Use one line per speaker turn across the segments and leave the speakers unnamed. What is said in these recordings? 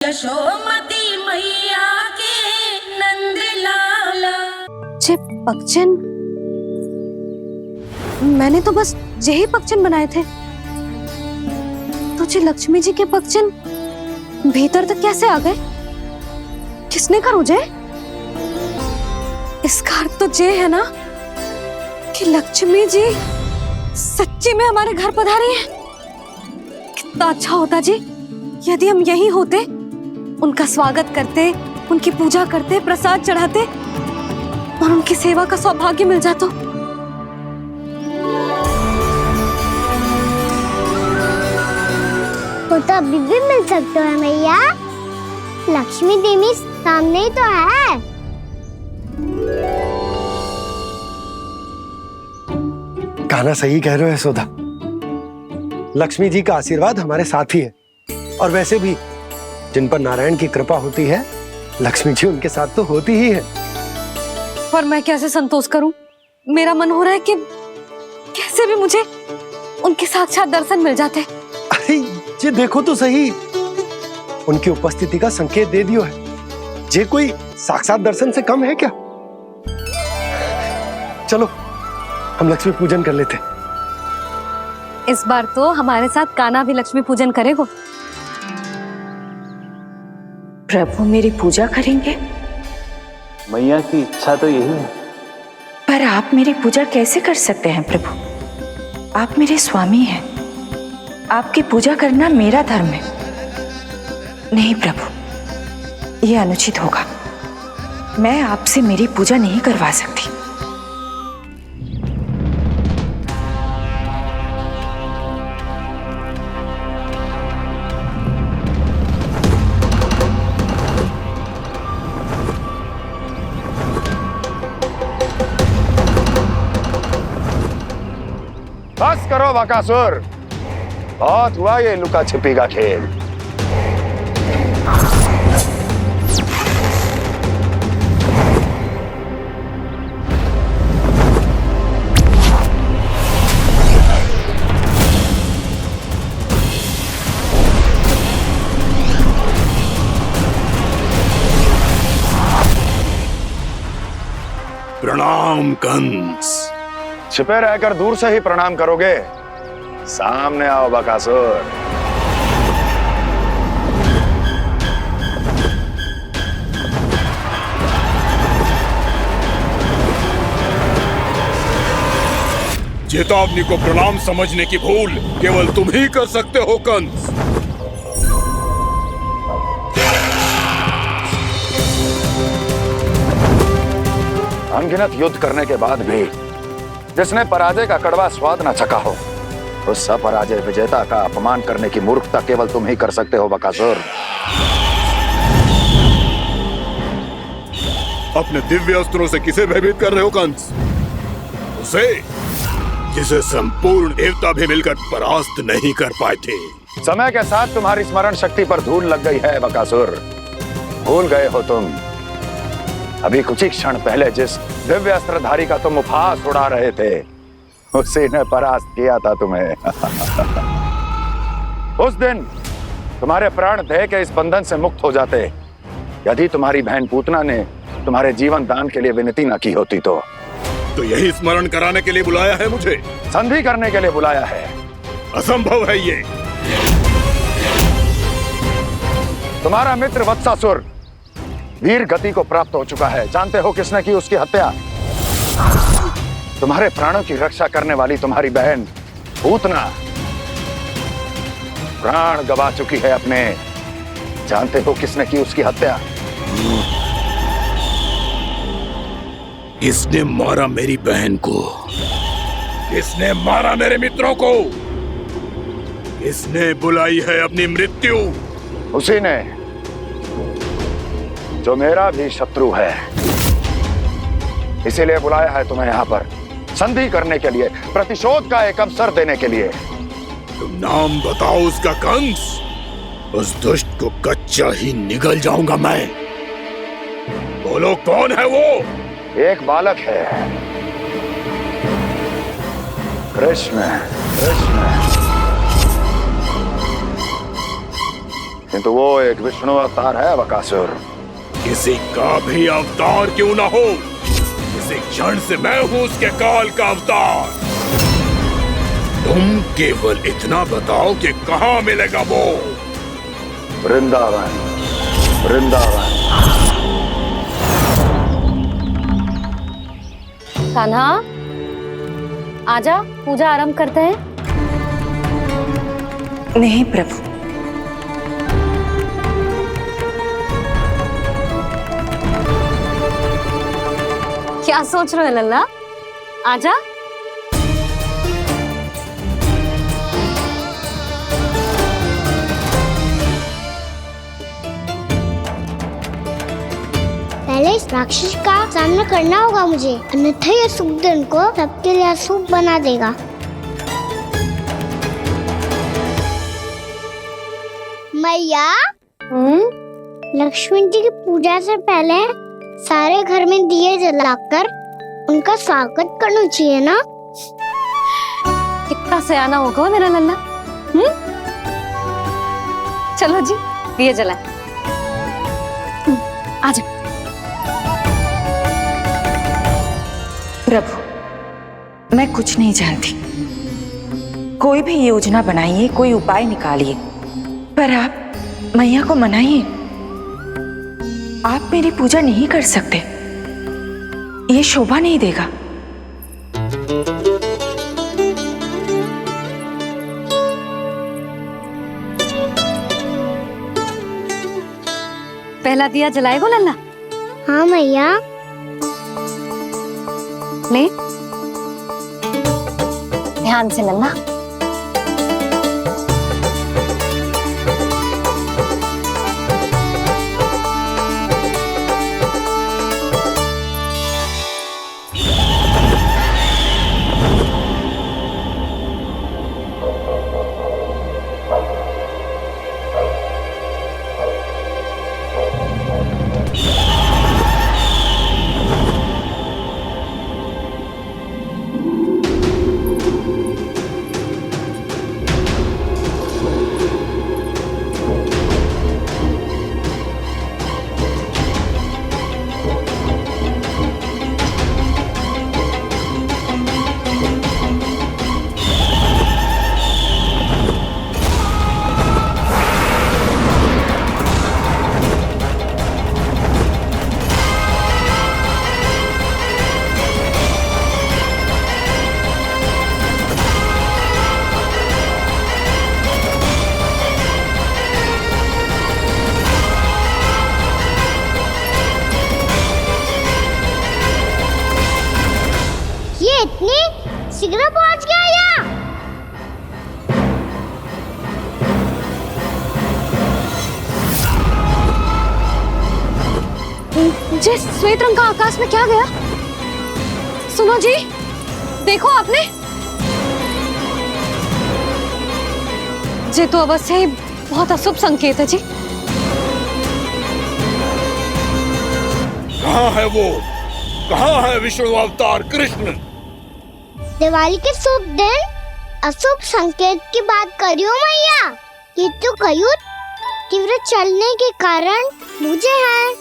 यशोमती मैया के नंद लाला।
जे पगचन, मैंने तो बस यही पगचन बनाए थे, तो जे लक्ष्मी जी के पगचन भीतर तक कैसे आ गए? किसने कहा मुझे? इसका अर्थ तो ये है ना कि लक्ष्मी जी सच्ची में हमारे घर पधारी हैं। कितना अच्छा होता जी यदि हम यहीं होते, उनका स्वागत करते, उनकी पूजा करते, प्रसाद चढ़ाते और उनकी सेवा का सौभाग्य मिल जाता।
वो तो अभी भी मिल सकते हैं मैया, लक्ष्मी देवी सामने ही तो है।
कहना सही कह रहे हो यशोदा, लक्ष्मी जी का आशीर्वाद हमारे साथ ही है। और वैसे भी जिन पर नारायण की कृपा होती है, लक्ष्मी जी उनके साथ तो होती ही है।
पर मैं कैसे संतोष करूं? मेरा मन हो रहा है कि कैसे भी मुझे उनके साक्षात दर्शन मिल जाते।
अरे ये देखो तो सही, उनकी उपस्थिति का संकेत दे दियो है। ये कोई साक्षात दर्शन से कम है क्या? चलो हम लक्ष्मी पूजन कर लेते।
इस बार तो हमारे साथ कान्हा भी लक्ष्मी पूजन करेगा।
प्रभु मेरी पूजा करेंगे?
मैया की इच्छा तो यही है।
पर आप मेरी पूजा कैसे कर सकते हैं प्रभु? आप मेरे स्वामी हैं, आपकी पूजा करना मेरा धर्म है। नहीं प्रभु, यह अनुचित होगा। मैं आपसे मेरी पूजा नहीं करवा सकती।
बस करो बकासुर, बहुत हुआ ये लुका छिपी का खेल।
प्रणाम कंस।
छिपे रहकर दूर से ही प्रणाम करोगे? सामने आओ बकासुर।
चेतावनी को प्रणाम समझने की भूल केवल तुम ही कर सकते हो कंस।
अनगिनत युद्ध करने के बाद भी जिसने पराजय का कड़वा स्वाद न चखा हो, उस अपराजय विजेता का अपमान करने की मूर्खता केवल तुम ही कर सकते हो बकासुर।
अपने दिव्य अस्त्रों से किसे भयभीत कर रहे हो कंस? उसे जिसे संपूर्ण देवता भी मिलकर परास्त नहीं कर पाए थे।
समय के साथ तुम्हारी स्मरण शक्ति पर धूल लग गई है बकासुर। भूल गए हो तुम अभी कुछ ही क्षण पहले जिस दिव्य अस्त्रधारी का तुम उपहास उड़ा रहे थे, उसी ने परास्त किया था तुम्हें। उस दिन तुम्हारे प्राण देह के इस बंधन से मुक्त हो जाते यदि तुम्हारी बहन पूतना ने तुम्हारे जीवन दान के लिए विनती न की होती। तो
यही स्मरण कराने के लिए बुलाया है मुझे?
संधि करने के लिए बुलाया है।
असंभव है ये।
तुम्हारा मित्र वत्सासुर वीर गति को प्राप्त हो चुका है। जानते हो किसने की उसकी हत्या? तुम्हारे प्राणों की रक्षा करने वाली तुम्हारी बहन पूतना प्राण गवा चुकी है अपने। जानते हो किसने की उसकी हत्या?
किसने मारा मेरी बहन को? किसने मारा मेरे मित्रों को? किसने बुलाई है अपनी मृत्यु?
उसी ने जो मेरा भी शत्रु है। इसीलिए बुलाया है तुम्हें यहाँ पर संधि करने के लिए, प्रतिशोध का एक अवसर देने के लिए।
तुम नाम बताओ उसका कंस। उस दुष्ट को कच्चा ही निगल जाऊंगा मैं। बोलो कौन है वो?
एक बालक है, कृष्ण। कृष्ण किंतु वो एक विष्णु अवतार है बकासुर।
किसी का भी अवतार क्यों ना हो, इसी क्षण से मैं हूं उसके काल का अवतार। तुम केवल इतना बताओ कि कहां मिलेगा वो।
वृंदावन, वृंदावन।
कान्हा, आजा, पूजा आरंभ करते हैं।
नहीं प्रभु,
क्या सोच रहे हो लल्ला? आजा।
पहले इस राक्षस का सामना करना होगा मुझे, अन्यथा ये शुभ दिन को सबके लिए अशुभ बना देगा। मैया, लक्ष्मी जी की पूजा से पहले सारे घर में दिए जलाकर उनका स्वागत करना चाहिए ना।
कितना सयाना होगा मेरा लल्ला। चलो जी, दिए जलाए। आजा।
प्रभु, मैं कुछ नहीं जानती। कोई भी योजना बनाइए, कोई उपाय निकालिए, पर आप मैया को मनाइए। आप मेरी पूजा नहीं कर सकते, ये शोभा नहीं देगा।
पहला दिया जलाएगो लल्ला?
हाँ मैया।
ले, ध्यान से लल्ला।
इतनी शीघ्र पहुंच गया यहाँ?
जे श्वेत रंग का आकाश में क्या गया? सुनो जी, देखो आपने, जे तो अवश्य ही बहुत अशुभ संकेत है जी।
कहाँ है वो? कहाँ है विष्णु अवतार कृष्ण?
दिवाली के शुभ दिन अशुभ संकेत की बात करियो मैया। ये तो कयूत तीव्र चलने के कारण मुझे है,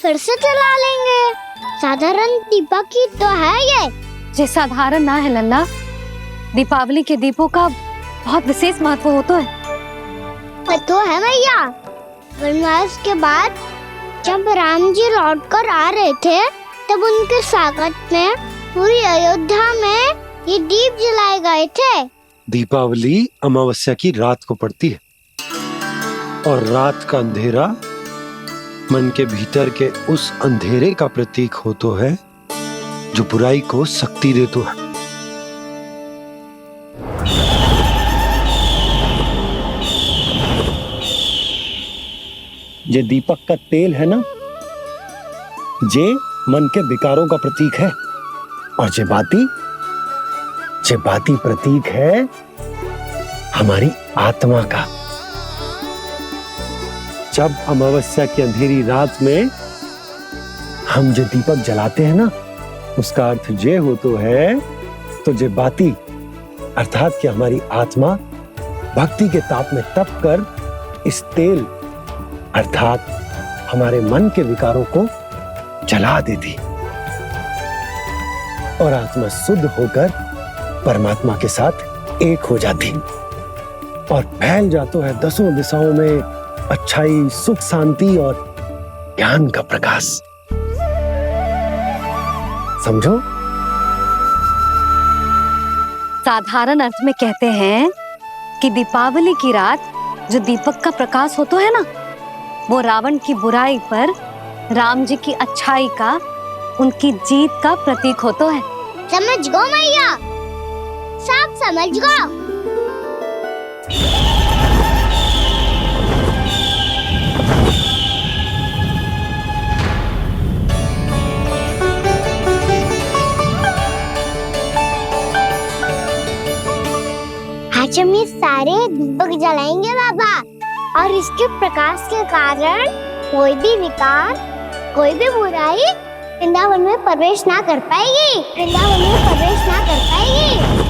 फिर से चला लेंगे। साधारण दीपक ही तो है ये
साधारण ना है लल्ला, दीपावली के दीपों का बहुत विशेष महत्व होता है।
तो है मैया, वनवास के बाद जब राम जी लौट कर आ रहे थे तब उनके स्वागत में पूरी अयोध्या में ये दीप जलाए गए थे।
दीपावली अमावस्या की रात को पड़ती है और रात का अंधेरा मन के भीतर के उस अंधेरे का प्रतीक होतो है जो बुराई को शक्ति देतो है। ये दीपक का तेल है ना, जे मन के विकारों का प्रतीक है, और जे बाती प्रतीक है हमारी आत्मा का। जब अमावस्या की अंधेरी रात में हम जो दीपक जलाते हैं ना, उसका अर्थ जे हो तो है, तो जे बाती अर्थात कि हमारी आत्मा भक्ति के ताप में तप कर इस तेल अर्थात हमारे मन के विकारों को जला देती और आत्मा शुद्ध होकर परमात्मा के साथ एक हो जाती और फैल जाता है दसों दिशाओं में अच्छाई, सुख, शांति और ज्ञान का प्रकाश। समझो?
साधारण अर्थ में कहते हैं कि दीपावली की रात जो दीपक का प्रकाश होता है ना, वो रावण की बुराई पर राम जी की अच्छाई का, उनकी जीत का प्रतीक होता है।
समझ गो मैया, सब समझ गो। आज हम ये सारे दीपक जलाएंगे बाबा, और इसके प्रकाश के कारण कोई भी विकार, कोई भी बुराई वृंदावन में प्रवेश ना कर पाएगी, वृंदावन में प्रवेश ना कर पाएगी।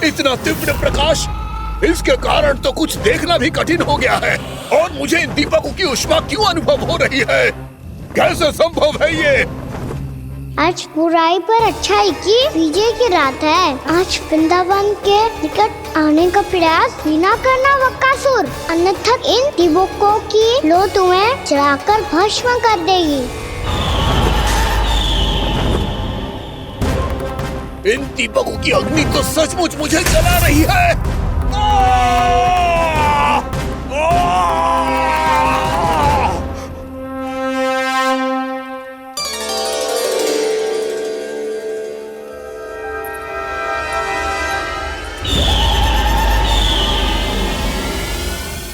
इतना तीव्र प्रकाश, इसके कारण तो कुछ देखना भी कठिन हो गया है। और मुझे इन दीपकों की उष्मा क्यों अनुभव हो रही है? कैसे संभव है ये?
आज बुराई पर अच्छाई की विजय की रात है। आज वृंदावन के निकट आने का प्रयास भी ना करना बकासुर, अन्यथा इन दीपकों की लो तुम्हें जलाकर भस्म कर देगी।
इन दीपकों की अग्नि तो सचमुच मुझे जला रही है।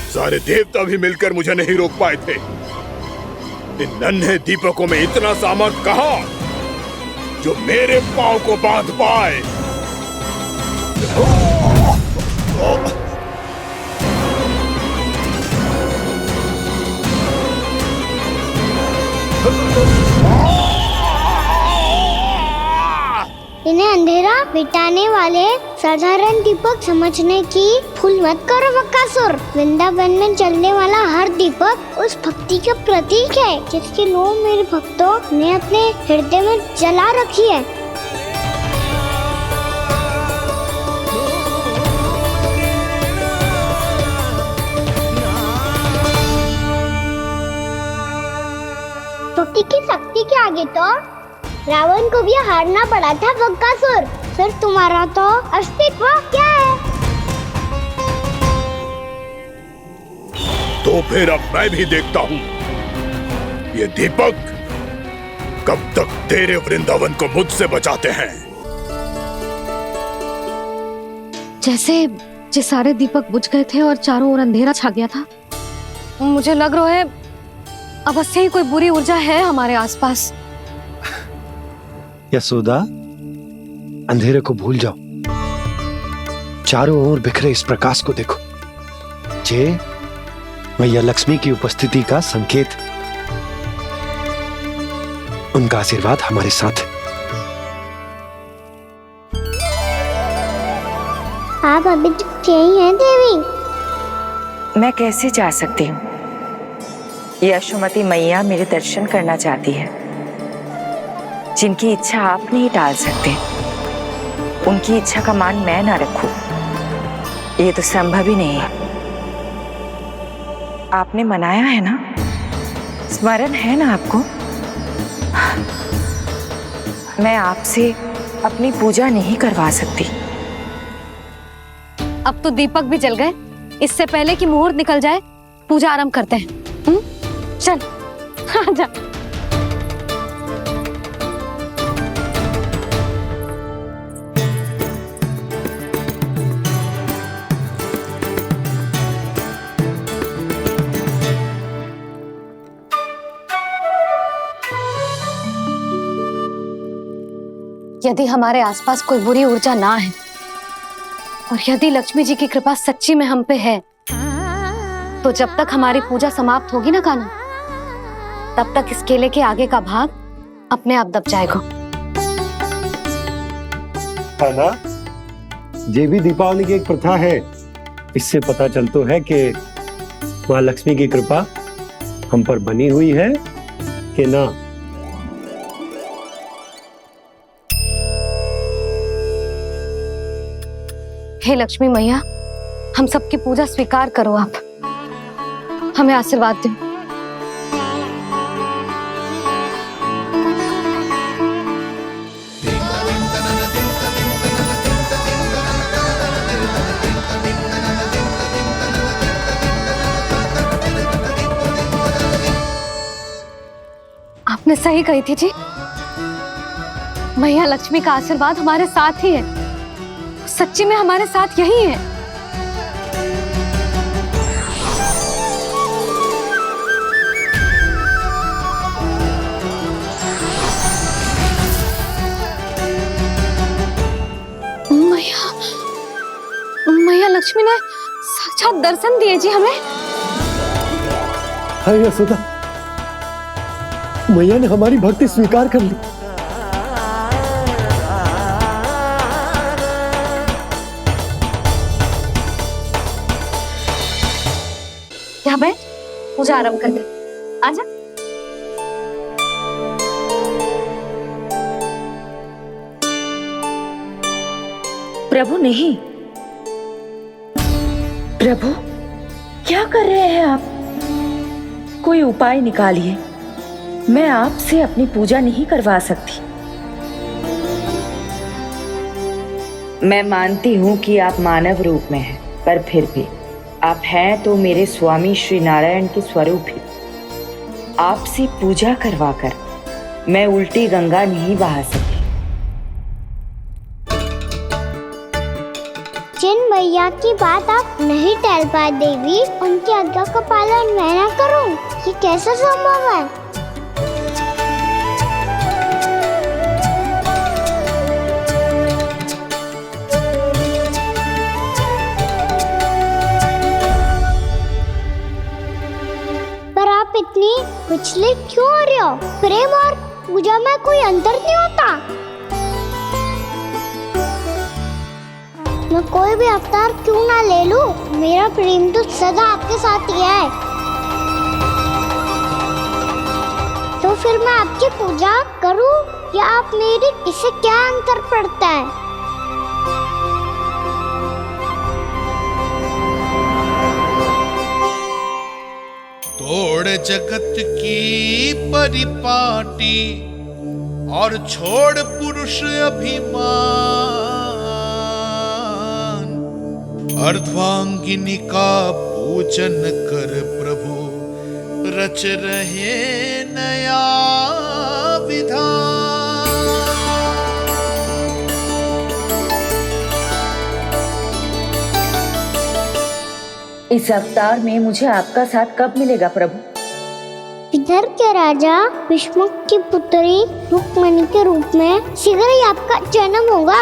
सारे देवता भी मिलकर मुझे नहीं रोक पाए थे। इन नन्हे दीपकों में इतना सामर्थ कहां जो मेरे पांव को बांध पाए।
इन्हें अंधेरा मिटाने वाले साधारण दीपक समझने की भूल मत करो बकासुर। वृंदावन में जलने वाला हर दीपक उस भक्ति का प्रतीक है जिसकी लो मेरे भक्तों ने अपने हृदय में जला रखी है। भक्ति की शक्ति के आगे तो रावण को भी हारना पड़ा था बकासुर। फिर तुम्हारा तो अस्तित्व क्या है?
तो फिर अब मैं भी देखता हूँ ये दीपक कब तक तेरे वृंदावन को मुझसे बचाते हैं।
जैसे ये सारे दीपक बुझ गए थे और चारों ओर अंधेरा छा गया था, मुझे लग रहा है अवश्य ही कोई बुरी ऊर्जा है हमारे आसपास।
यशोदा, अंधेरे को भूल जाओ, चारों ओर बिखरे इस प्रकाश को देखो। जे मैया लक्ष्मी की उपस्थिति का संकेत, उनका आशीर्वाद हमारे साथ है।
आप अभी तक यही हैं देवी?
मैं कैसे जा सकती हूँ? यशोमती मैया मेरे दर्शन करना चाहती है। जिनकी इच्छा आप नहीं टाल सकते, उनकी इच्छा का मान मैं ना रखूं, ये तो संभव ही नहीं है। आपने मनाया है ना, स्मरण है ना आपको? मैं आपसे अपनी पूजा नहीं करवा सकती।
अब तो दीपक भी जल गए, इससे पहले कि मुहूर्त निकल जाए पूजा आरंभ करते हैं। चल आजा। यदि हमारे आसपास कोई बुरी ऊर्जा ना है और यदि लक्ष्मी जी की कृपा सच्ची में हम पे है, तो जब तक हमारी पूजा समाप्त होगी ना कान्हा, तब तक इस केले के आगे का भाग अपने आप दब जाएगा।
कान्हा, ये भी दीपावली की एक प्रथा है। इससे पता चलता है कि माँ लक्ष्मी की कृपा हम पर बनी हुई है कि ना।
हे लक्ष्मी मैया, हम सबकी पूजा स्वीकार करो, आप हमें आशीर्वाद दो। आपने सही कही थी जी, मैया लक्ष्मी का आशीर्वाद हमारे साथ ही है। सच्ची में हमारे साथ यही है। मैया लक्ष्मी ने साक्षात दर्शन दिए जी हमें।
हाय यशोदा, मैया ने हमारी भक्ति स्वीकार कर ली।
यहाँ बैठ, पूजा आरंभ कर दे। आजा।
प्रभु नहीं, प्रभु क्या कर रहे हैं आप? कोई उपाय निकालिए, मैं आपसे अपनी पूजा नहीं करवा सकती। मैं मानती हूँ कि आप मानव रूप में हैं, पर फिर भी आप हैं तो मेरे स्वामी श्री नारायण के स्वरूप ही। आपसे पूजा करवाकर मैं उल्टी गंगा नहीं बहा सकी।
जिन भैया की बात आप नहीं टाल पाए देवी, उनकी आज्ञा का पालन मैं ना करूं, ये कैसे संभव है? पर आप इतनी विचलित क्यों हो रहे हो? प्रेम और पूजा में कोई अंतर नहीं होता। मैं कोई भी अवतार क्यों ना ले लूं, मेरा प्रेम तो सदा आपके साथ ही है। तो फिर मैं आपकी पूजा करूं या आप मेरी, इससे क्या अंतर पड़ता है?
तोड़ जगत की परिपाटी और छोड़ पुरुष अभिमान, अर्धांगिनी का पूजन कर प्रभु, रच रहे नया विधान।
इस अवतार में मुझे आपका साथ कब मिलेगा प्रभु?
इधर के राजा भीष्मक की पुत्री रुक्मणी के रूप में शीघ्र ही आपका जन्म होगा।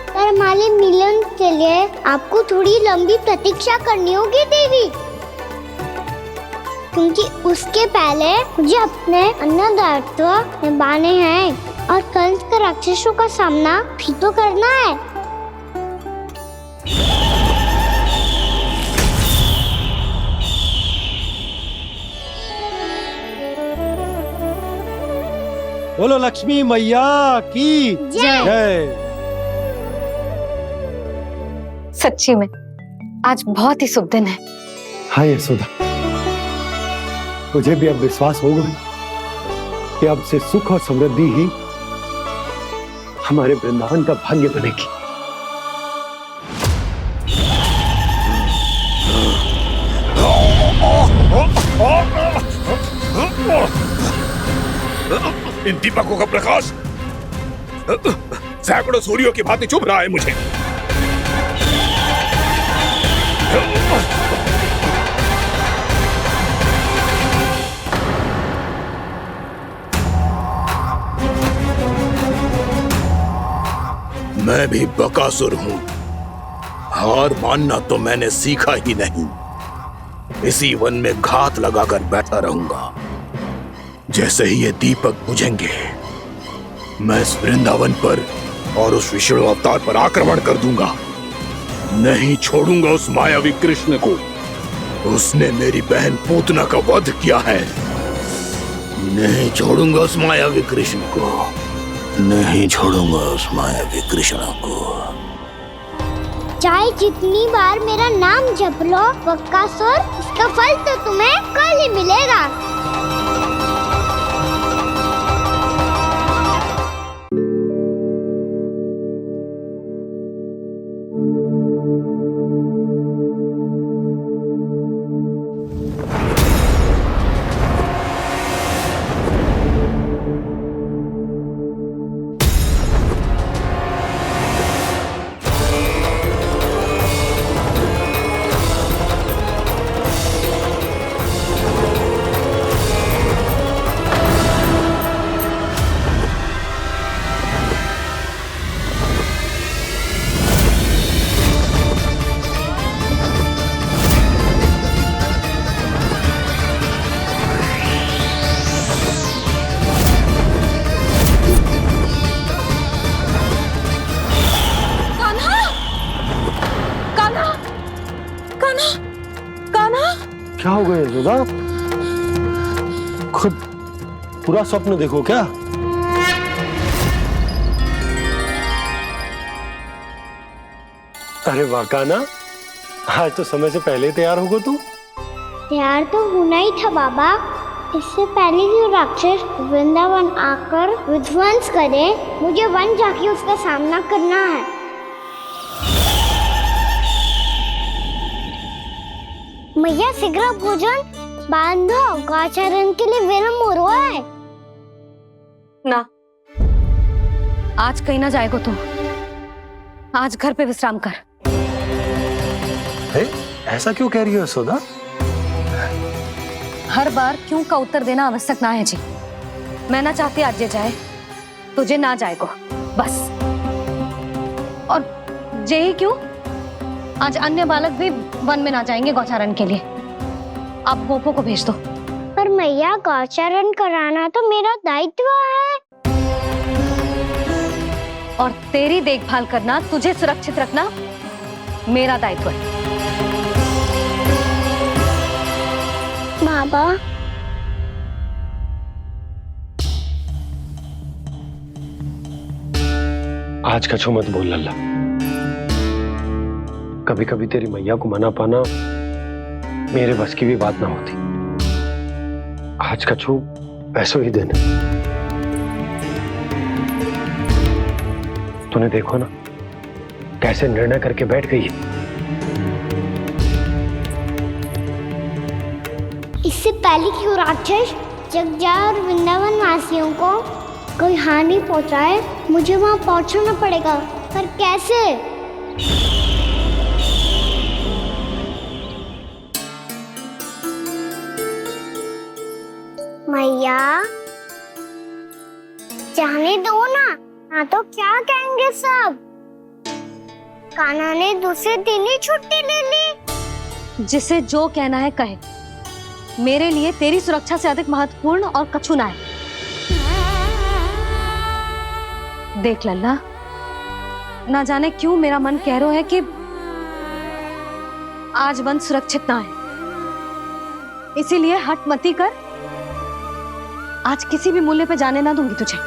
पर हमारे मिलन के लिए आपको थोड़ी लंबी प्रतीक्षा करनी होगी देवी, क्योंकि उसके पहले मुझे अपने अन्य दायित्व निभाने हैं और कंस के राक्षसों का सामना भी तो करना है।
बोलो लक्ष्मी मैया की जय।
सच्ची में आज बहुत ही शुभ दिन है।
हाँ यशोदा, मुझे भी अब विश्वास हो गया कि अब से सुख और समृद्धि ही हमारे वृंदावन का भाग्य बनेगी।
इन दीपकों का प्रकाश सैकड़ों सूर्यों की भांति चुभ रहा है मुझे। मैं भी बकासुर हूँ। हार मानना तो मैंने सीखा ही नहीं। इसी वन में घात लगाकर बैठा रहूंगा। जैसे ही ये दीपक बुझेंगे, मैं इस वृंदावन पर और उस विष्णु अवतार पर आक्रमण कर दूंगा। नहीं छोड़ूंगा उस मायावी कृष्ण को। उसने मेरी बहन पूतना का वध किया है। नहीं छोड़ूंगा उस मायावी कृष्ण को। नहीं छोड़ूंगा उस मायावी कृष्ण को।
चाहे जितनी बार मेरा नाम जप लो बकासुर, इसका फल तो तुम्हें कल ही मिलेगा।
क्या हो गया यशोदा? खुद पूरा स्वप्न देखो क्या? अरे वाह कान्हा, आज तो समय से पहले ही तैयार होगा तू।
तैयार तो होना ही था बाबा। इससे पहले कि राक्षस वृंदावन आकर विध्वंस करे, मुझे वन जाके उसका सामना करना है। मैया शीघ्र भोजन बांधो, गौचरण के लिए विलंब हो रहा है।
ना, आज कहीं ना जाएगा तुम। आज घर पे विश्राम कर।
ऐसा क्यों कह रही हो यशोदा?
हर बार क्यों का उत्तर देना आवश्यक ना है जी। मैं ना चाहती आज ये जाए, तुझे ना जाएगा बस। और जे ही क्यों, आज अन्य बालक भी वन में ना जाएंगे गौचारण के लिए। आप गोपो को भेज दो।
पर मैया गौचरण कराना तो मेरा दायित्व है।
और तेरी देखभाल करना, तुझे सुरक्षित रखना मेरा दायित्व है।
बाबा,
आज कछु मत बोल लल्ला। कभी कभी तेरी मैया को मना पाना मेरे बस की भी बात ना होती। आज कछु पैसों ही देने। तूने देखो ना कैसे निर्णय करके बैठ गई है।
इससे पहले कि वो राक्षस जगजा और वृंदावन वासियों को कोई हानि पहुंचाए, मुझे वहां पहुंचना पड़ेगा। पर कैसे? मैया, जाने दो ना, हाँ तो क्या कहेंगे सब। कान्हा ने दूसरे दिन ही छुट्टी ले ली।
जिसे जो कहना है कहे। मेरे लिए तेरी सुरक्षा से अधिक महत्वपूर्ण और कछु ना है। देख लल्ला, ना जाने क्यों मेरा मन कह रहा है कि आज वन सुरक्षित ना है। इसीलिए हट मती कर। आज किसी भी मूल्य पे जाने ना दूंगी तुझे।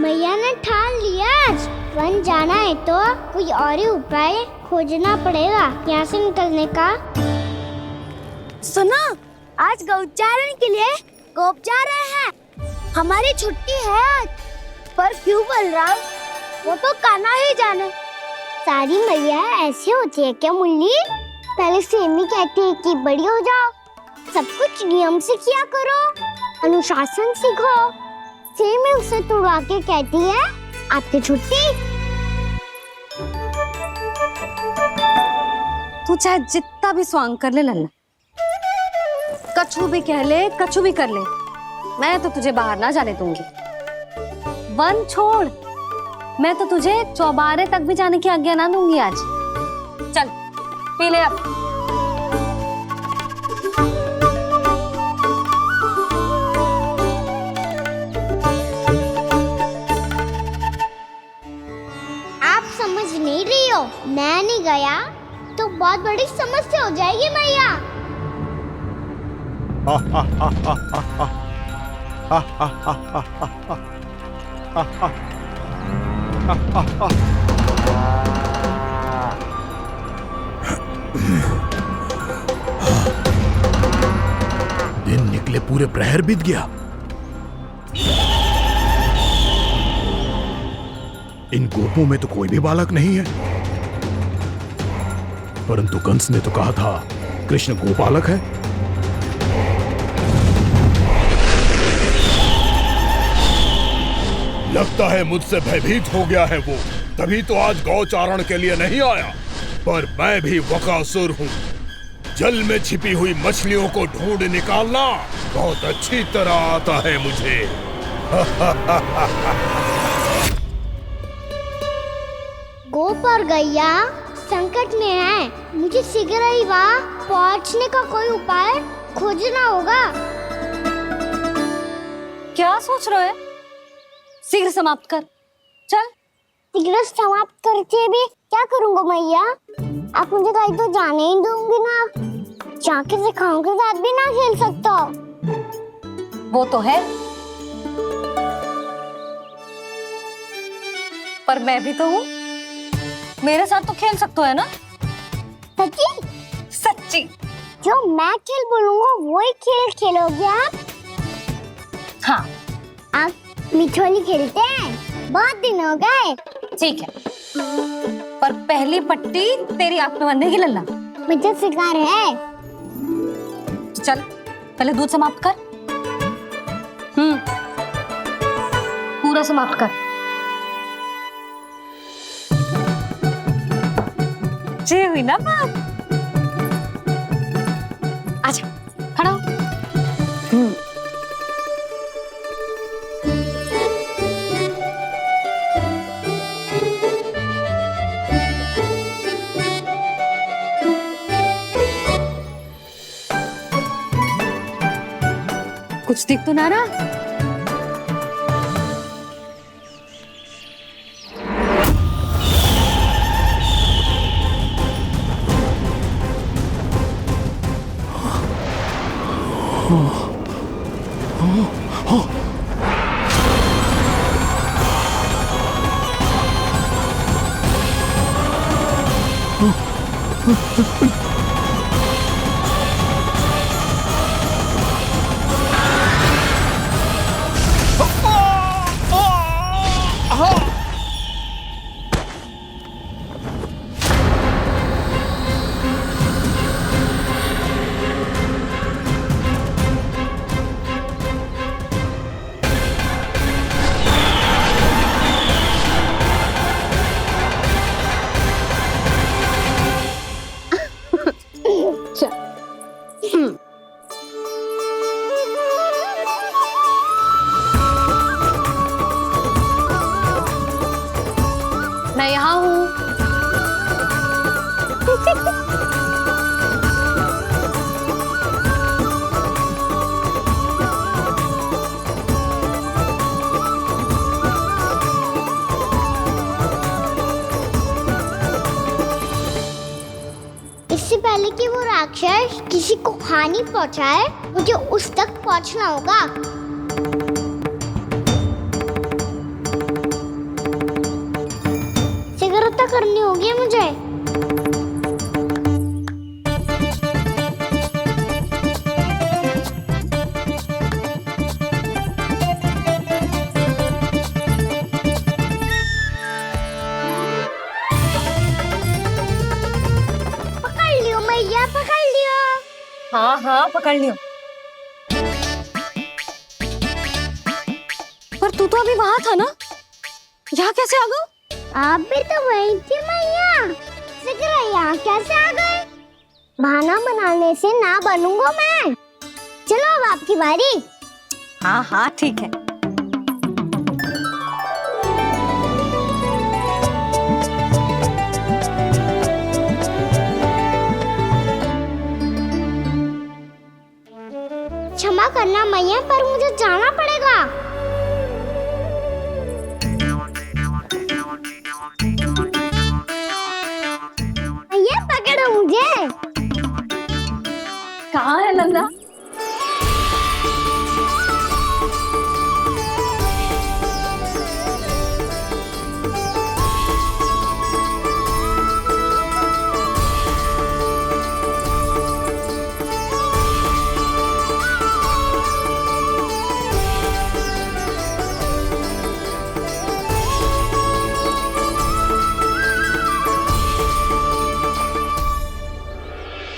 मैया ने ठान लिया, आज वन जाना है तो कोई और ही उपाय खोजना पड़ेगा यहाँ से निकलने का। सुनो, आज गौचारण के लिए गोप जा रहे हैं। हमारी छुट्टी है आज। पर क्यों बलराम? वो तो कान्हा ही जाने। सारी मैया ऐसी होती है क्या मुन्नी? पहले सेमी कहती है कि बड़ी हो जाओ, सब कुछ नियम से किया करो, अनुशासन सीखो। सेमी उसे तुड़वा के कहती है आपकी छुट्टी।
तू चाहे जितना भी स्वांग कर ले लल्ला, कछु भी कह ले, कछु भी कर ले, मैं तो तुझे बाहर ना जाने दूंगी। वन छोड़, मैं तो तुझे चौबारे तक भी जाने की आज्ञा ना दूंगी आज। चल पी ले अब।
आप समझ नहीं रही हो, मैं नहीं गया तो बहुत बड़ी समस्या हो जाएगी मैया।
दिन निकले पूरे प्रहर बीत गया। इन गोपों में तो कोई भी बालक नहीं है, परंतु कंस ने तो कहा था कृष्ण गोपालक है। लगता है मुझसे भयभीत हो गया है वो, तभी तो आज गौचारण के लिए नहीं आया। पर मैं भी बकासुर हूँ, जल में छिपी हुई मछलियों को ढूंढ निकालना बहुत अच्छी तरह आता है मुझे।
गोप और गैया संकट में है, मुझे शीघ्र ही वहाँ पहुँचने का कोई उपाय खोजना होगा।
क्या सोच रहे है? शीघ्र समाप्त कर, चल।
शीघ्र समाप्त करके भी क्या करूँगा मैया? आप मुझे कहीं तो जाने ही दूंगी ना, जाके सिखाओं के साथ भी ना खेल सकता।
वो तो है, पर मैं भी तो हूँ, मेरे साथ तो खेल सकते हो है ना?
सच्ची?
सच्ची।
जो मैं खेल बोलूँगा वही खेल खेलोगे आप?
हाँ।
आप मिठोली खेलते हैं? बहुत दिन हो गए।
ठीक है, पर पहली पट्टी तेरी आंख में बनने की लल्ला।
मुझे शिकार है।
चल पहले दूध समाप्त कर। पूरा समाप्त कर। जे हुई ना बात। आजा, खड़ा हो। कुछ दिख तो ना रहा। मैं यहाँ हूँ।
इससे पहले कि वो राक्षस किसी को हानि पहुंचाए, मुझे उस तक पहुंचना होगा। शीघ्रता करनी होगी मुझे। पकड़ लियो मैया, पकड़ लियो।
हाँ हाँ पकड़ लियो। पर तू तो अभी वहां था ना, यहाँ कैसे आ गया?
आप भी तो वही थी मैया, शीघ्र यहाँ कैसे आ गए? बहाना बनाने से ना बनूंगा मैं। चलो अब आपकी बारी।
हाँ हाँ ठीक है।
क्षमा करना मैया, पर मुझे जाना पड़ेगा। मैया पकड़ो मुझे।
कहाँ है नंदा?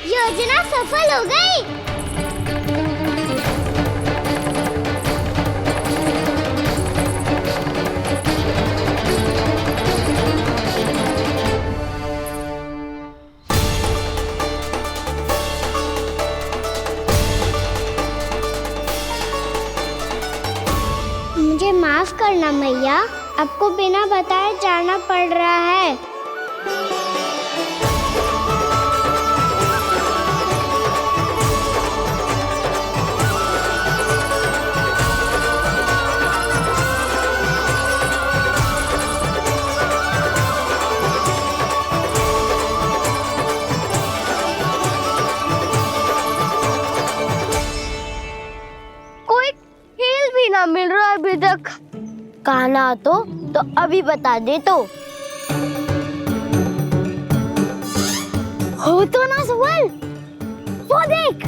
योजना सफल हो गई। मुझे माफ करना मैया, आपको बिना बताए जाना पड़ रहा है। कोई खेल भी ना मिल रहा है अभी तक। कहना तो अभी बता दे तो। हो तो ना सवाल, वो देख।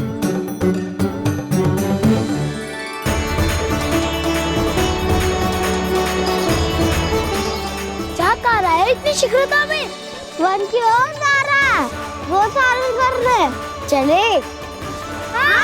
क्या कर रहा है इतनी शीघ्रता में? वन की ओर जा रहा है, वो सारे कर रहे। चले। हाँ।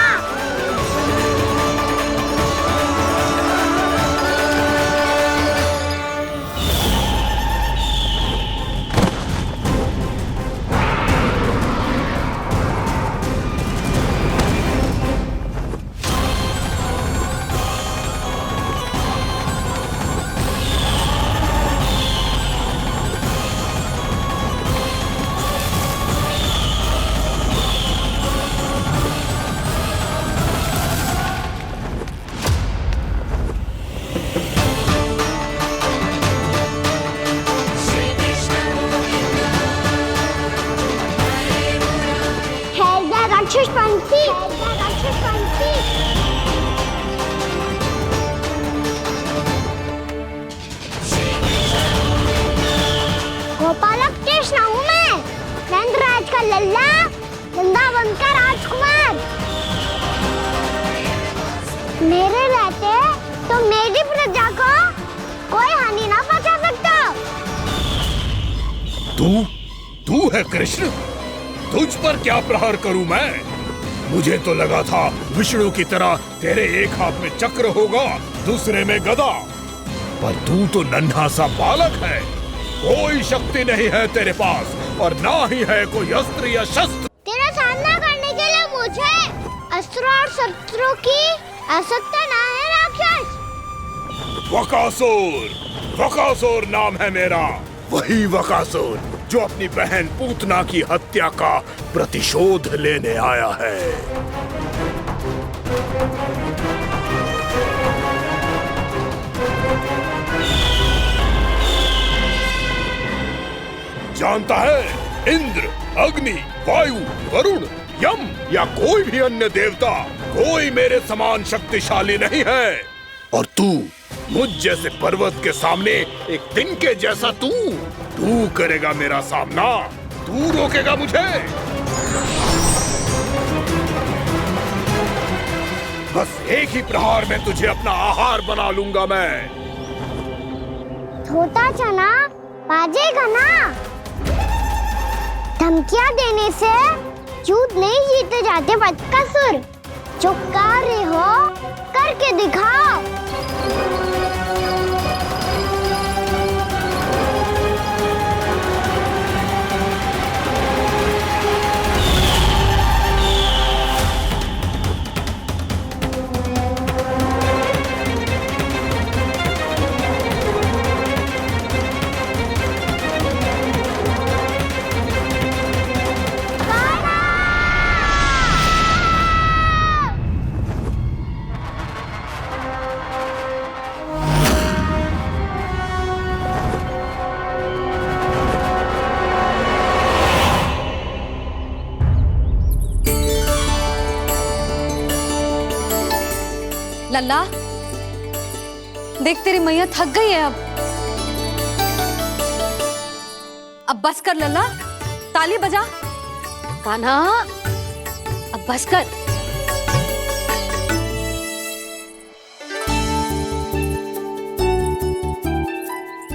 राक्षस पंछी, राक्षस पंछी। गोपालक कृष्ण हूँ मैं, नंदराज का लल्ला, वृंदावन का राजकुमार। मेरे रहते तो मेरी प्रजा को कोई हानि ना पहुंचा सकता।
तू है कृष्ण? तुझ पर क्या प्रहार करूं मैं? मुझे तो लगा था विष्णु की तरह तेरे एक हाथ में चक्र होगा, दूसरे में गदा, पर तू तो नन्हा सा बालक है। कोई शक्ति नहीं है तेरे पास और ना ही है कोई अस्त्र या शस्त्र।
तेरा सामना करने के लिए मुझे अस्त्र और शस्त्रों की आवश्यकता ना है राक्षस।
वकासुर नाम है मेरा, वही वकासुर जो अपनी बहन पूतना की हत्या का प्रतिशोध लेने आया है। जानता है, इंद्र, अग्नि, वायु, वरुण, यम या कोई भी अन्य देवता कोई मेरे समान शक्तिशाली नहीं है। और तू मुझ जैसे पर्वत के सामने एक तिनके जैसा तू करेगा मेरा सामना? तू रोकेगा मुझे? बस एक ही प्रहार में तुझे अपना आहार बना लूंगा मैं।
छोटा चना बाजेगा ना। धमकियां देने से युद्ध नहीं जीते जाते बदकसूर। जो कार्य हो करके दिखाओ।
लल्ला, देख तेरी मैया थक गई है अब बस कर लल्ला, ताली बजा। कान्हा, अब बस कर।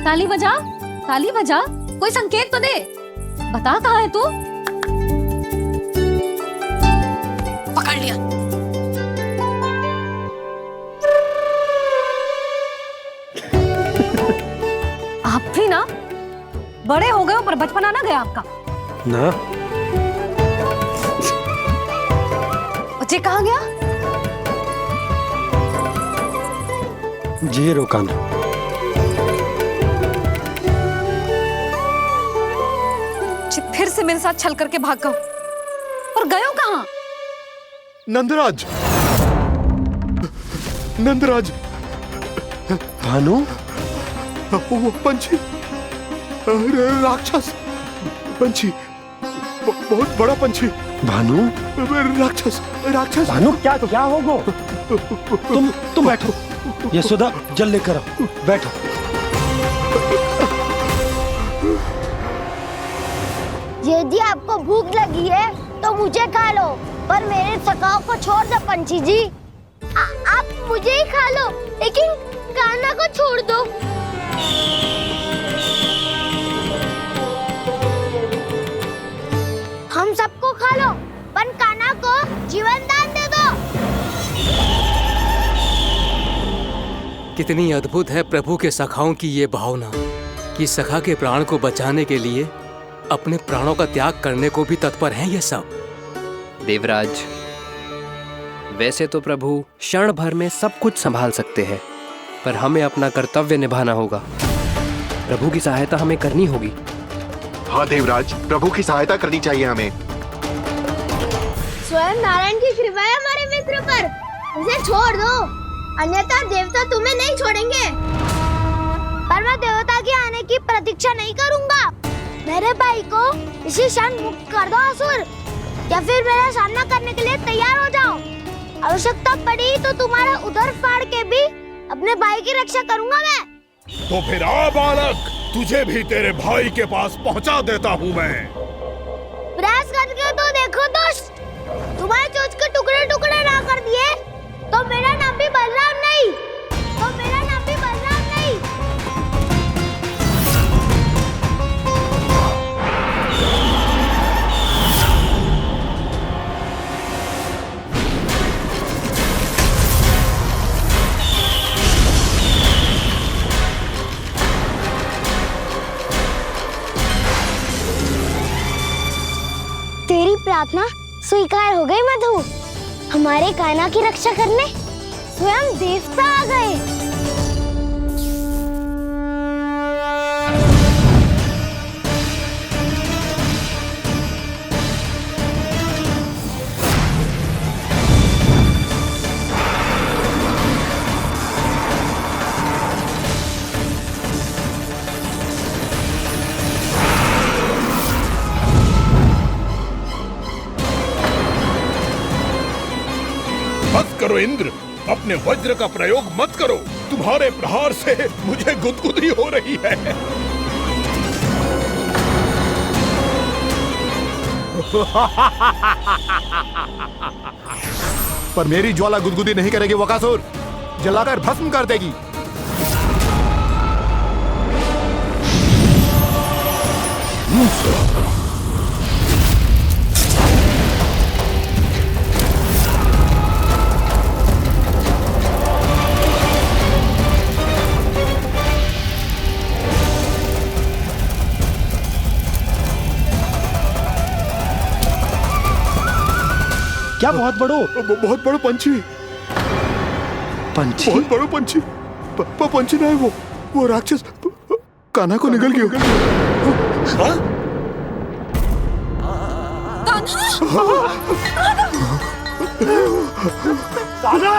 ताली बजा, ताली बजा, कोई संकेत तो दे, बता कहाँ है तू? पकड़ लिया। आप भी ना बड़े हो गए पर बचपना ना गया आपका
ना।
बच्चे कहाँ गया?
जी रोकाना।
फिर से मेरे साथ छल करके भाग गए, और गयो कहाँ?
नंदराज, नंदराज।
भानु,
वो पंछी, राक्षस पंछी, बहुत बड़ा पंछी।
भानु,
राक्षस, राक्षस।
भानु, क्या होगा? तुम बैठो, यशोदा जल लेकर आओ, बैठो।
यदि आपको भूख लगी है तो मुझे खा लो, पर मेरे सखाओं को छोड़ दो पंछी जी। आप मुझे ही खा लो, लेकिन कान्हा को छोड़ दो। हम सबको खा लो, पर कान्हा को जीवन दान दे दो।
कितनी अद्भुत है प्रभु के सखाओं की ये भावना कि सखा के प्राण को बचाने के लिए अपने प्राणों का त्याग करने को भी तत्पर हैं ये सब।
देवराज, वैसे तो प्रभु क्षण भर में सब कुछ संभाल सकते हैं, पर हमें अपना कर्तव्य निभाना होगा। प्रभु की सहायता हमें करनी होगी।
हाँ देवराज, प्रभु की सहायता करनी चाहिए हमें।
स्वयं नारायण की कृपा है हमारे मित्र पर, उसे छोड़ दो, अन्यथा देवता तुम्हें नहीं छोड़ेंगे। पर मैं देवता के आने की प्रतीक्षा नहीं करूंगा। मेरे भाई को इसी क्षण मुक्त कर दो असुर, या फिर मेरा सामना करने के लिए तैयार हो जाओ। आवश्यकता पड़ी तो तुम्हारा उधर फाड़ के भी अपने भाई की रक्षा करूंगा मैं।
तो फिर आ बालक, तुझे भी तेरे भाई के पास पहुंचा देता हूँ मैं।
प्रयास करके तो देखो दोस्त, तुम्हारे चोंच के टुकड़े टुकड़े ना कर दिए तो मेरा नाम भी बलराम नहीं, तो मेरा नाम भी बलराम नहीं। तेरी प्रार्थना स्वीकार हो गई मधु। हमारे कान्हा की रक्षा करने स्वयं देवता आ गए।
मत करो इंद्र, अपने वज्र का प्रयोग मत करो। तुम्हारे प्रहार से मुझे गुदगुदी हो रही है।
पर मेरी ज्वाला गुदगुदी नहीं करेगी बकासुर, जलाकर भस्म कर देगी।
क्या बहुत बड़ो?
बहुत बड़ा पंछी।
पंछी?
बहुत बड़ा पंछी। पंछी ना है वो राक्षस कान्हा को निगल गया। हाँ?
कान्हा!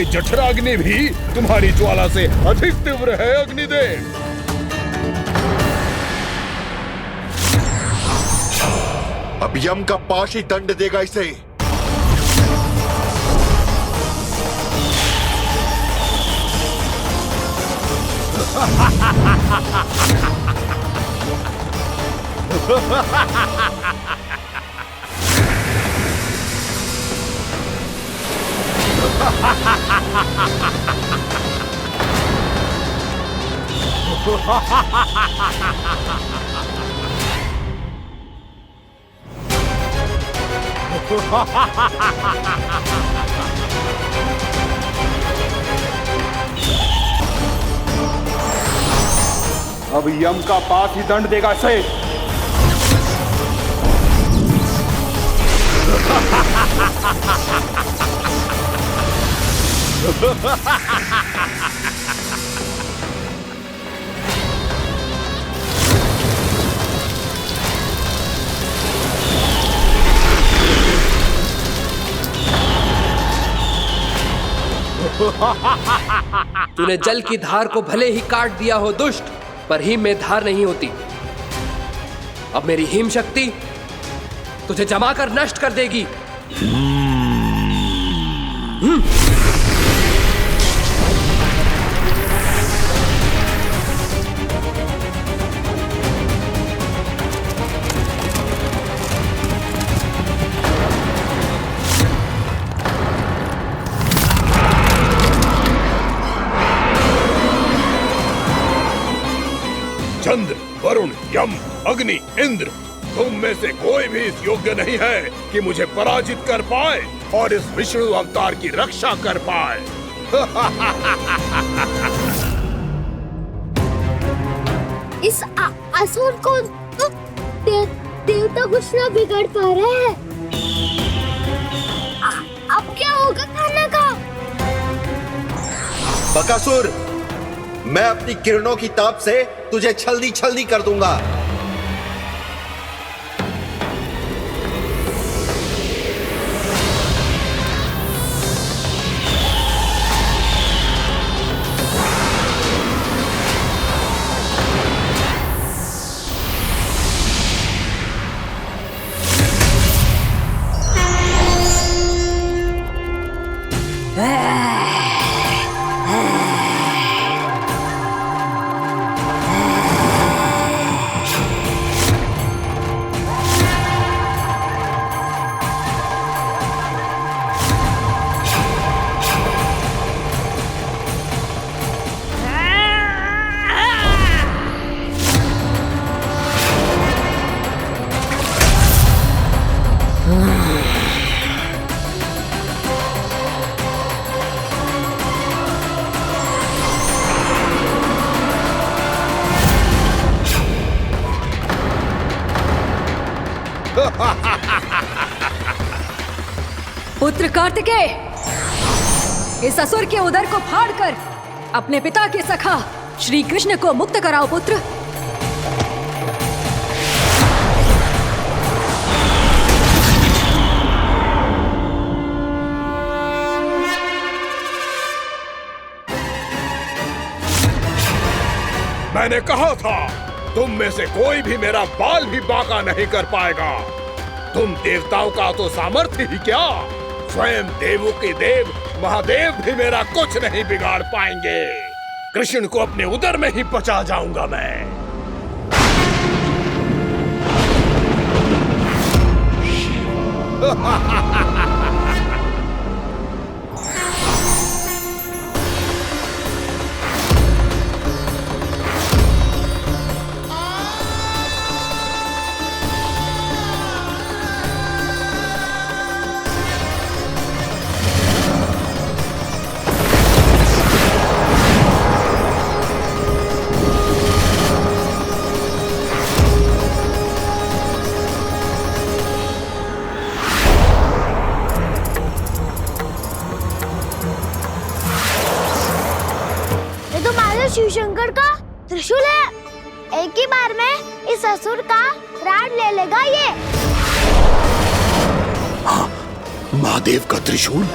कि जठराग्नि भी तुम्हारी ज्वाला से अधिक तीव्र है अग्निदेव।
अब यम का पाश ही दंड देगा इसे।
अब यम का पास ही दंड देगा इसे।
तूने जल की धार को भले ही काट दिया हो दुष्ट, पर हिम में धार नहीं होती। अब मेरी हिम शक्ति तुझे जमा कर नष्ट कर देगी।
चंद्र, वरुण, यम, अग्नि, इंद्र, तुम में से कोई भी इस योग्य नहीं है कि मुझे पराजित कर पाए और इस विष्णु अवतार की रक्षा कर पाए।
इस असुर को देवता कुछ ना बिगाड़ पा रहे हैं। अब क्या होगा खाना का?
बकासुर, मैं अपनी किरणों की ताप से तुझे छल्दी छल्दी कर दूंगा।
पुत्र कार्तिकेय, इस असुर के उदर को फाड़कर अपने पिता के सखा श्री कृष्ण को मुक्त कराओ पुत्र।
मैंने कहा था, तुम में से कोई भी मेरा बाल भी बांका नहीं कर पाएगा। तुम देवताओं का तो सामर्थ्य ही क्या, स्वयं देवों के देव महादेव भी मेरा कुछ नहीं बिगाड़ पाएंगे। कृष्ण को अपने उदर में ही पचा जाऊंगा मैं।
शिव शंकर का त्रिशूल है। एक ही बार में इस असुर का प्राण ले लेगा ये।
हाँ, महादेव का त्रिशूल।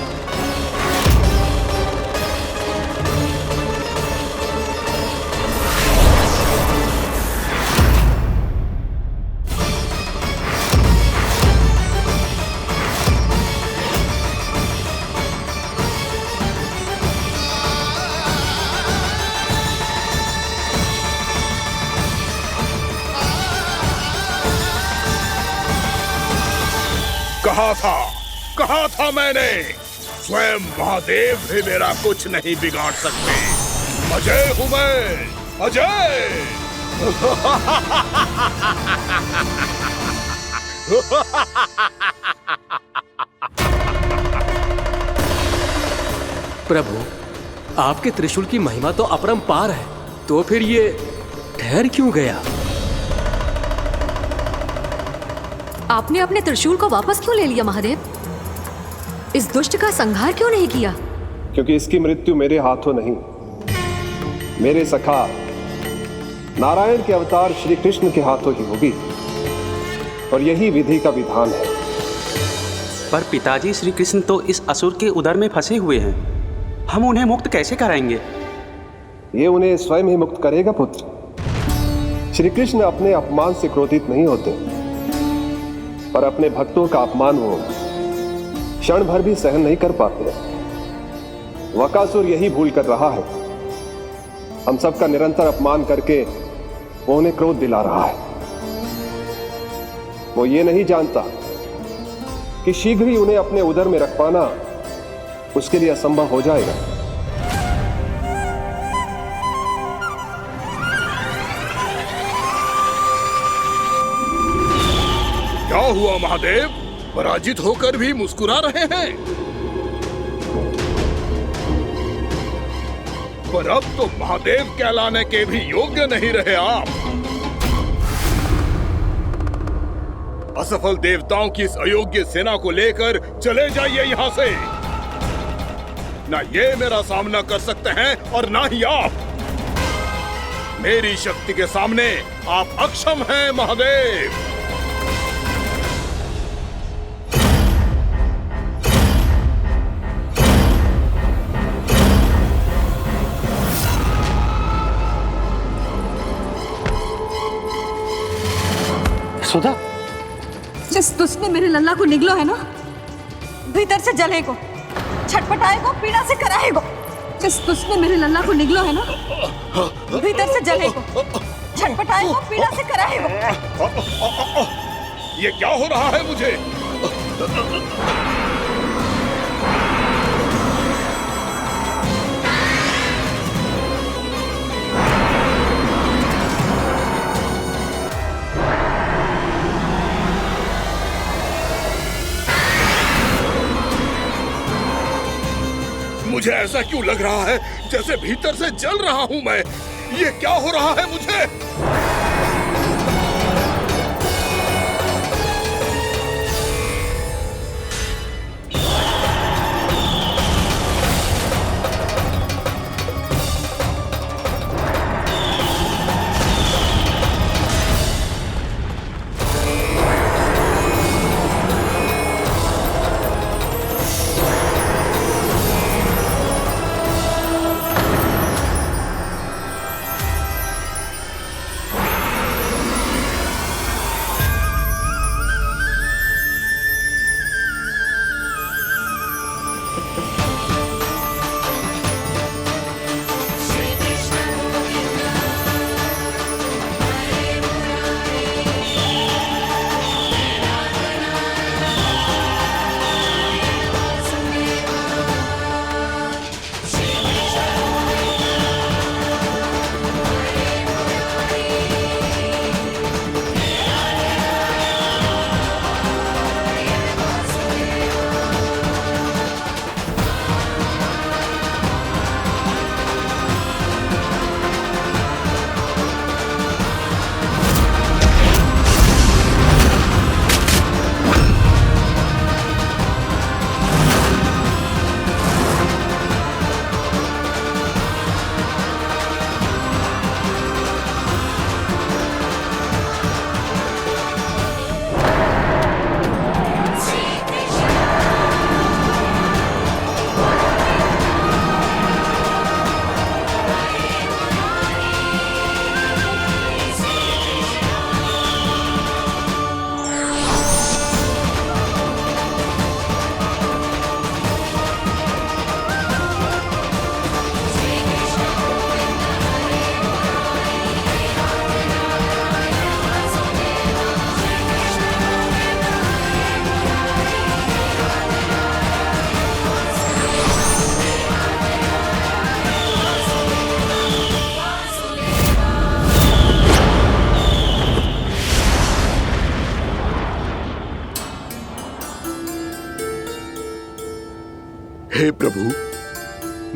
कहा था मैंने, स्वयं महादेव भी मेरा कुछ नहीं बिगाड़ सकते। अजय हूं मैं, अजय।
प्रभु, आपके त्रिशूल की महिमा तो अपरंपार है, तो फिर ये ठहर क्यों गया?
आपने अपने त्रिशूल को वापस क्यों ले लिया महादेव? इस दुष्ट का संहार क्यों नहीं किया?
क्योंकि इसकी मृत्यु मेरे हाथों नहीं, मेरे सखा नारायण के अवतार श्री कृष्ण के हाथों ही होगी, और यही विधि का विधान है।
पर पिताजी, श्री कृष्ण तो इस असुर के उदर में फंसे हुए हैं, हम उन्हें मुक्त कैसे कराएंगे?
ये उन्हें स्वयं ही मुक्त करेगा पुत्र। श्री कृष्ण अपने अपमान से क्रोधित नहीं होते, पर अपने भक्तों का अपमान वो क्षण भर भी सहन नहीं कर पाते। वकासुर यही भूल कर रहा है, हम सबका निरंतर अपमान करके वो उन्हें क्रोध दिला रहा है। वो ये नहीं जानता कि शीघ्र ही उन्हें अपने उदर में रख पाना उसके लिए असंभव हो जाएगा।
क्या हुआ महादेव, पराजित होकर भी मुस्कुरा रहे हैं? पर अब तो महादेव कहलाने के भी योग्य नहीं रहे आप। असफल देवताओं की इस अयोग्य सेना को लेकर चले जाइए यहाँ से। ना ये मेरा सामना कर सकते हैं और ना ही आप। मेरी शक्ति के सामने आप अक्षम हैं महादेव।
सुधा,
जिस दुष्ट ने मेरे लल्ला को निगलो है ना, भीतर से जलेगो, छटपटाएगो, पीड़ा से कराएगो। जिस दुष्ट ने मेरे लल्ला को निगलो है ना, भीतर से जलेगो, छटपटाएगो, पीड़ा से कराएगो।
ये क्या हो रहा है मुझे? मुझे ऐसा क्यों लग रहा है जैसे भीतर से जल रहा हूं मैं? ये क्या हो रहा है मुझे?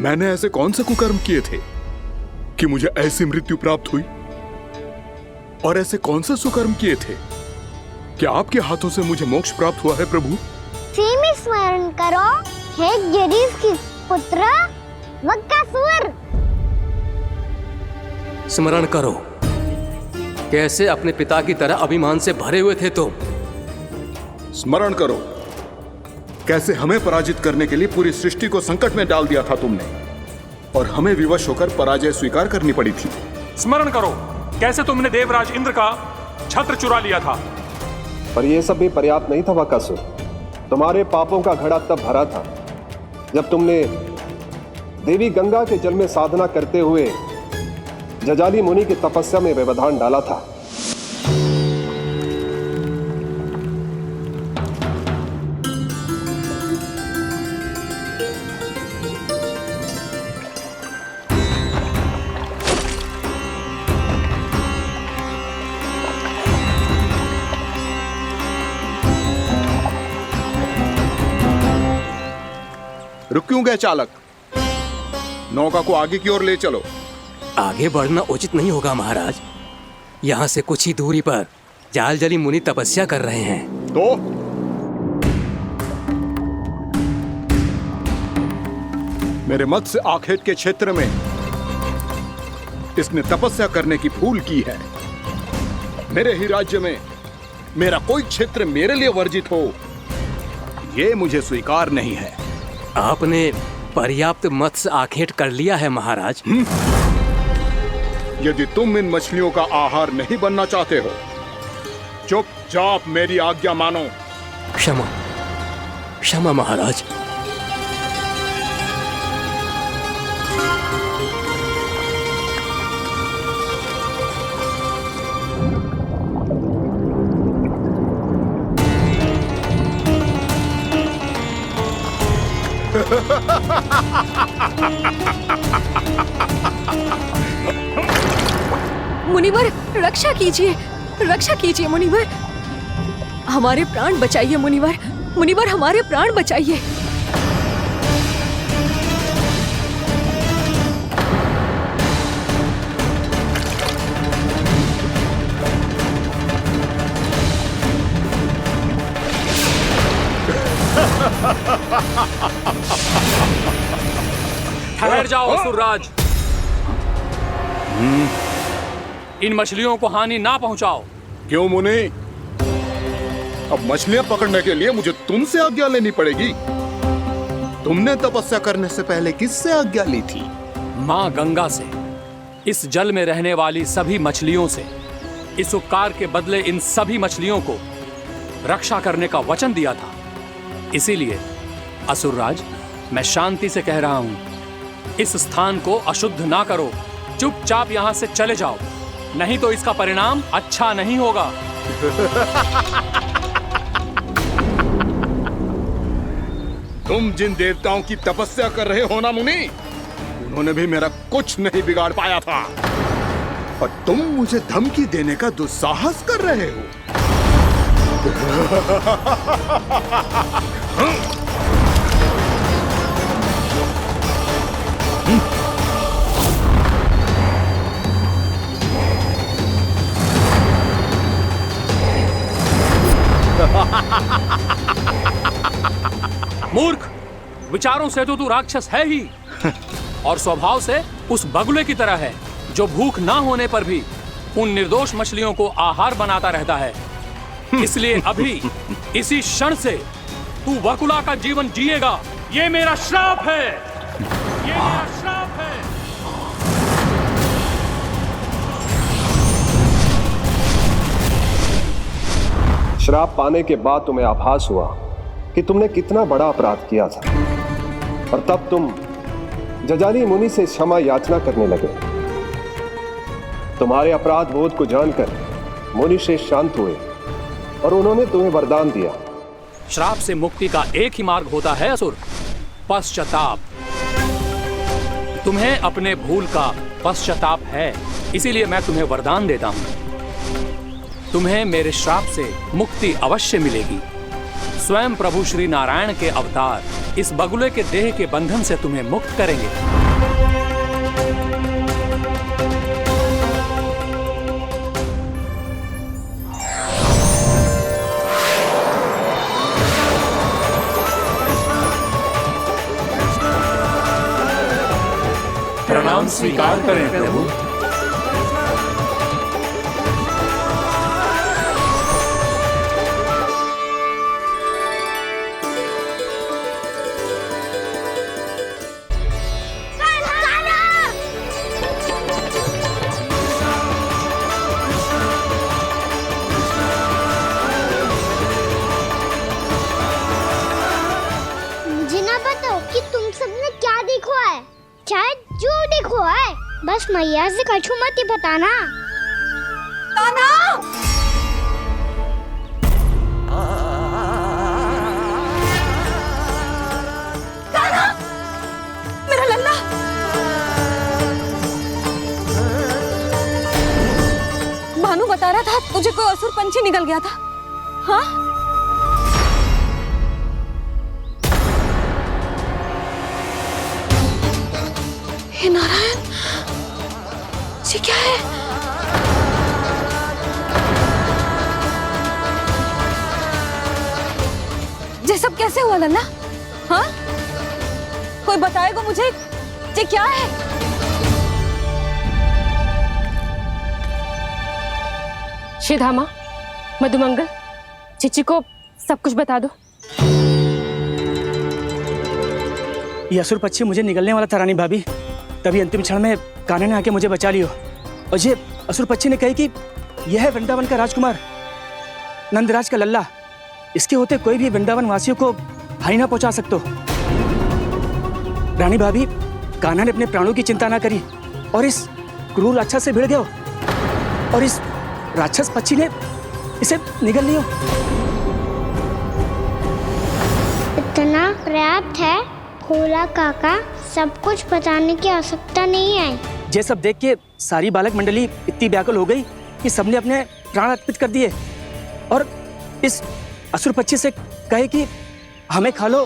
मैंने ऐसे कौन से कुकर्म किए थे कि मुझे ऐसी मृत्यु प्राप्त हुई? और ऐसे कौन से सुकर्म किए थे कि आपके हाथों से मुझे मोक्ष प्राप्त हुआ है प्रभु?
में स्मरण करो, हे जरीफ की पुत्र बकासुर।
स्मरण करो, कैसे अपने पिता की तरह अभिमान से भरे हुए थे तुम।
स्मरण करो, कैसे हमें पराजित करने के लिए पूरी सृष्टि को संकट में डाल दिया था तुमने, और हमें विवश होकर पराजय स्वीकार करनी पड़ी थी।
स्मरण करो, कैसे तुमने देवराज इंद्र का छत्र चुरा लिया था।
पर यह सब भी पर्याप्त नहीं था बकासुर। तुम्हारे पापों का घड़ा तब भरा था जब तुमने देवी गंगा के जल में साधना करते हुए जजाली मुनि की तपस्या में व्यवधान डाला था।
रुक क्यों गए चालक? नौका को आगे की ओर ले चलो।
आगे बढ़ना उचित नहीं होगा महाराज। यहाँ से कुछ ही दूरी पर जालजली मुनि तपस्या कर रहे हैं।
तो मेरे मत्स्य आखेट के क्षेत्र में इसने तपस्या करने की भूल की है। मेरे ही राज्य में मेरा कोई क्षेत्र मेरे लिए वर्जित हो, यह मुझे स्वीकार नहीं है।
आपने पर्याप्त मत्स्य आखेट कर लिया है महाराज।
यदि तुम इन मछलियों का आहार नहीं बनना चाहते हो, चुपचाप मेरी आज्ञा मानो।
क्षमा, क्षमा महाराज।
मुनिवर, रक्षा कीजिए, रक्षा कीजिए मुनिवर। हमारे प्राण बचाइए मुनिवर, मुनिवर हमारे प्राण बचाइए।
ठहर जाओ असुरराज, इन मछलियों को हानि ना पहुंचाओ।
क्यों मुनि? अब मछलियां पकड़ने के लिए मुझे तुमसे आज्ञा लेनी पड़ेगी। तुमने तपस्या करने से पहले किससे आज्ञा ली थी?
मां गंगा से, इस जल में रहने वाली सभी मछलियों से। इस उपकार के बदले इन सभी मछलियों को रक्षा करने का वचन दिया था। इसीलिए असुरराज, मैं शांति से कह रहा हूं, इस स्थान को अशुद्ध ना करो। चुपचाप यहां से चले जाओ, नहीं तो इसका परिणाम अच्छा नहीं होगा।
तुम जिन देवताओं की तपस्या कर रहे हो ना मुनि, उन्होंने भी मेरा कुछ नहीं बिगाड़ पाया था, और तुम मुझे धमकी देने का दुस्साहस कर रहे हो।
मूर्ख, विचारों से तो तू राक्षस है ही, और स्वभाव से उस बगुले की तरह है जो भूख ना होने पर भी उन निर्दोष मछलियों को आहार बनाता रहता है। इसलिए अभी इसी क्षण से तू बकुला का जीवन जिएगा। ये मेरा श्राप है, ये मेरा श्राप है।
श्राप पाने के बाद तुम्हें आभास हुआ कि तुमने कितना बड़ा अपराध किया था, और तब तुम जजाली मुनि से क्षमा याचना करने लगे। तुम्हारे अपराध बोध को जानकर मुनि श्रेष्ठ शांत हुए और उन्होंने तुम्हें वरदान दिया।
श्राप से मुक्ति का एक ही मार्ग होता है असुर, पश्चाताप। तुम्हें अपने भूल का पश्चाताप है, इसीलिए मैं तुम्हें वरदान देता हूं। तुम्हें मेरे श्राप से मुक्ति अवश्य मिलेगी। स्वयं प्रभु श्री नारायण के अवतार इस बगुले के देह के बंधन से तुम्हें मुक्त करेंगे। प्रणाम स्वीकार करें प्रभु।
मुझे ना पता कि तुम सबने क्या देखा है, शायद जो देखो है, बस मैया से कछु मत ही बताना।
कान्हा! कान्हा! मेरा लल्ला! भानु बता रहा था तुझे कोई असुर पंछी निकल गया था। हाँ? हे नारायण, ये क्या है? ये सब कैसे हुआ लल्ला? हाँ? कोई बताएगा मुझे ये क्या है?
श्रीधामा, मधुमंगल, चिची को सब कुछ बता दो।
ये असुर पक्षी मुझे निगलने वाला था रानी भाभी, तभी अंतिम क्षण में कान्हा ने आके मुझे बचा लियो। और ये असुर पक्षी ने कही कि यह है वृंदावन का राजकुमार, नंदराज का लल्ला। इसके होते कोई भी वृंदावन वासियों को हानि ना पहुंचा सकते। रानी भाभी, कान्हा ने अपने प्राणों की चिंता ना करी और इस क्रूर राक्षस से भिड़ गयो और इस राक्षस पक्षी ने इसे निगल लियो।
इतना पर्याप्त है भोला काका, सब कुछ बताने की आवश्यकता नहीं है।
ये सब देख के सारी बालक मंडली इतनी व्याकुल हो गई कि सबने अपने प्राण अर्पित कर दिए और इस असुर पक्षी से कहे कि हमें खा लो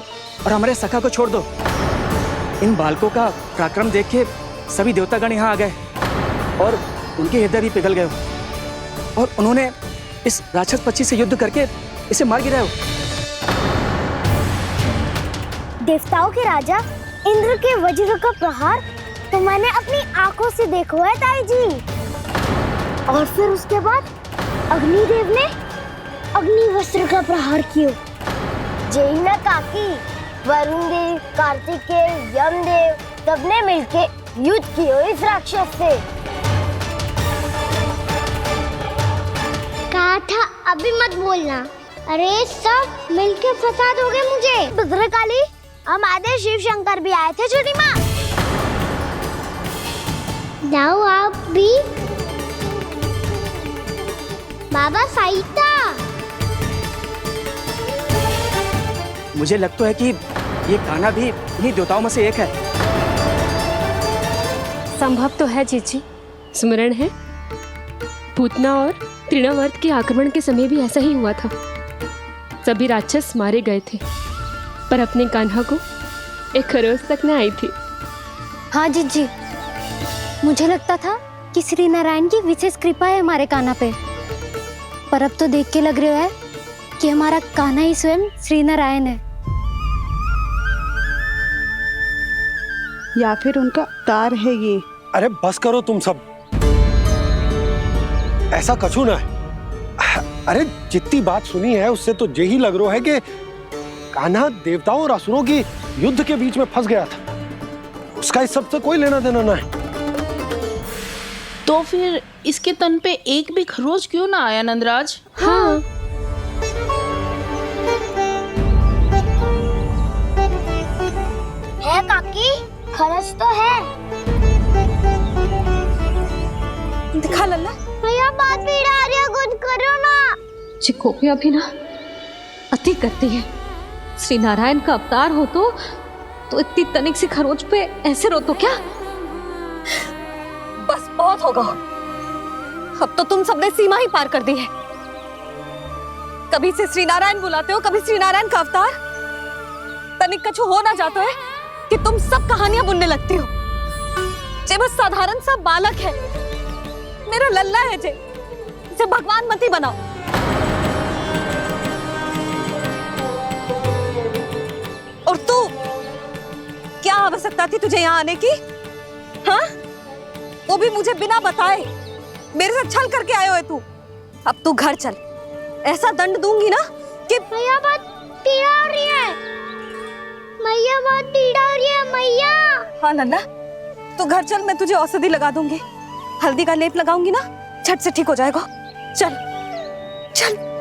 और हमारे सखा को छोड़ दो। इन बालकों का पराक्रम देख के सभी देवतागण यहाँ आ गए और उनके हृदय भी पिघल गए और उन्होंने इस राक्षस पक्षी से युद्ध करके इसे मार गिराया।
देवताओं के राजा इंद्र के वज्र का प्रहार तो मैंने अपनी आंखों से देखा है ताई जी। और फिर उसके बाद अग्निदेव ने अग्निवस्त्र का प्रहार किया। जय ना काकी, वरुण देव, कार्तिकेय, यमदेव सबने मिलके युद्ध किया इस राक्षस से। कहा था अभी मत बोलना। अरे सब मिलके फंसा दोगे मुझे। भद्रकाली, हमारे शिव शंकर भी आए थे छोटी माँ। जाओ आप भी। बाबा साईता,
मुझे लगता है कि ये कान्हा भी इन्हीं देवताओं में से एक है।
संभव तो है चीची। स्मरण है, पूतना और तृणावर्त के आक्रमण के समय भी ऐसा ही हुआ था। सभी राक्षस मारे गए थे पर अपने कान्हा को एक खरोच तक न आई थी।
हाँ जीजी, मुझे लगता था कि श्री नारायण की विशेष कृपा है हमारे कान्हा पे, पर अब तो देख के लग रहा है कि हमारा कान्हा ही स्वयं श्री नारायण है।
या फिर उनका अवतार है ये।
अरे बस करो तुम सब, ऐसा कछु ना है। अरे जितनी बात सुनी है उससे तो यही लग रहा है कि कान्हा देवताओं और असुरों की युद्ध के बीच में फंस गया था। उसका इस सब से कोई लेना देना ना है।
तो फिर इसके तन पे एक भी खरोच क्यों ना आया नंदराज?
हाँ,
है काकी, खरच तो है।
दिखा लल्ला।
भैया बात पीड़ा आ रही है, कुछ करो ना।
चिकोपिया भी ना अति करती है। श्री नारायण का अवतार हो तो इतनी तनिक सी खरोच पे ऐसे रो तो क्या? बस बहुत होगा। अब तो तुम सबने सीमा ही पार कर दी है। कभी से श्री नारायण बुलाते हो, कभी श्री नारायण का अवतार। तनिक कछु हो ना जाता है कि तुम सब कहानियां बुनने लगती हो। जे बस साधारण सा बालक है, मेरा लल्ला है जे, इसे भगवान मती बनाओ। और तू, क्या आवश्यकता थी तुझे यहाँ आने की? हाँ, वो भी मुझे बिना बताए। मेरे साथ छल करके आए हो तू। अब तू घर चल, ऐसा दंड दूंगी ना कि
मैया बहुत पीड़ा हो रही है। मैया बहुत पीड़ा हो रही है मैया।
हाँ नन्ना, तू घर चल, मैं तुझे औषधि लगा दूंगी। हल्दी का लेप लगाऊंगी ना, झट से ठीक हो जाएगा। चल चल।